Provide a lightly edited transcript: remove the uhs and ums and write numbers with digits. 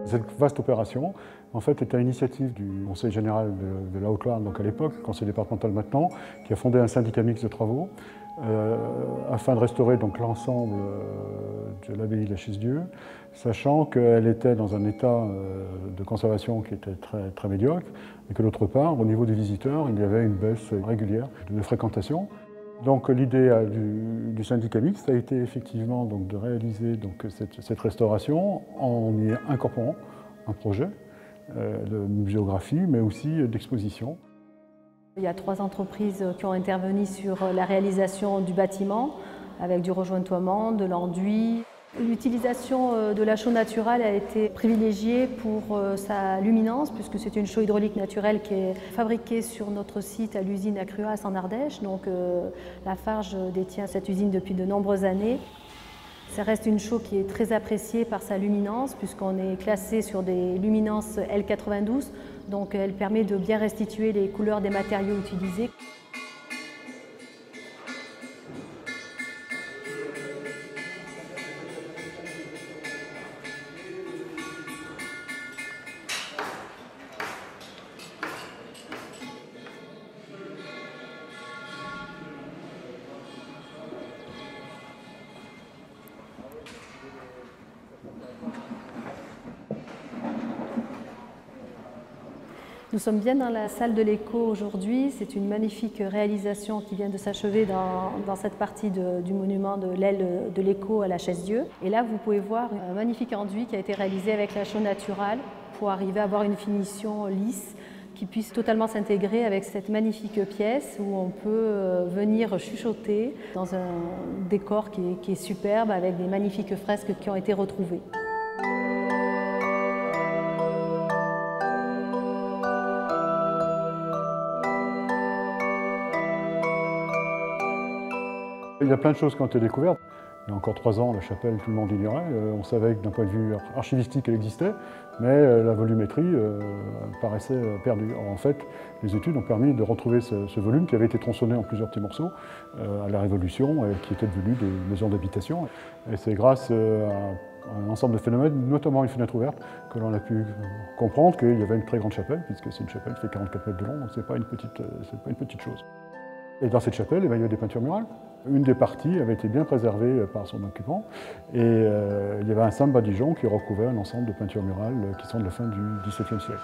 Cette vaste opération, en fait, est à l'initiative du Conseil général de la Haute-Loire, donc à l'époque, Conseil départemental maintenant, qui a fondé un syndicat mixte de travaux afin de restaurer l'ensemble de l'abbaye de la Chaise-Dieu, sachant qu'elle était dans un état de conservation qui était très, très médiocre, et que d'autre part, au niveau des visiteurs, il y avait une baisse régulière de fréquentation. Donc l'idée du syndicat mixte a été effectivement de réaliser cette restauration en y incorporant un projet de muséographie, mais aussi d'exposition. Il y a 3 entreprises qui ont intervenu sur la réalisation du bâtiment, avec du rejointoiement, de l'enduit. L'utilisation de la chaux naturelle a été privilégiée pour sa luminance, puisque c'est une chaux hydraulique naturelle qui est fabriquée sur notre site à l'usine à Cruas en Ardèche. Donc Lafarge détient cette usine depuis de nombreuses années. Ça reste une chaux qui est très appréciée par sa luminance, puisqu'on est classé sur des luminances L92, donc elle permet de bien restituer les couleurs des matériaux utilisés. Nous sommes bien dans la salle de l'écho aujourd'hui. C'est une magnifique réalisation qui vient de s'achever dans cette partie du monument de l'aile de l'écho à la Chaise-Dieu. Et là, vous pouvez voir un magnifique enduit qui a été réalisé avec la chaux naturelle pour arriver à avoir une finition lisse qui puisse totalement s'intégrer avec cette magnifique pièce où on peut venir chuchoter dans un décor qui est superbe avec des magnifiques fresques qui ont été retrouvées. Il y a plein de choses qui ont été découvertes. Il y a encore 3 ans, la chapelle, tout le monde ignorait. On savait que d'un point de vue archivistique, elle existait, mais la volumétrie paraissait perdue. En fait, les études ont permis de retrouver ce volume qui avait été tronçonné en plusieurs petits morceaux à la Révolution et qui était devenu des maisons d'habitation. Et c'est grâce à un ensemble de phénomènes, notamment une fenêtre ouverte, que l'on a pu comprendre qu'il y avait une très grande chapelle, puisque c'est une chapelle qui fait 44 mètres de long, donc ce n'est pas une petite chose. Et dans cette chapelle, il y a des peintures murales. Une des parties avait été bien préservée par son occupant et il y avait un Samba Dijon qui recouvrait un ensemble de peintures murales qui sont de la fin du XVIIe siècle.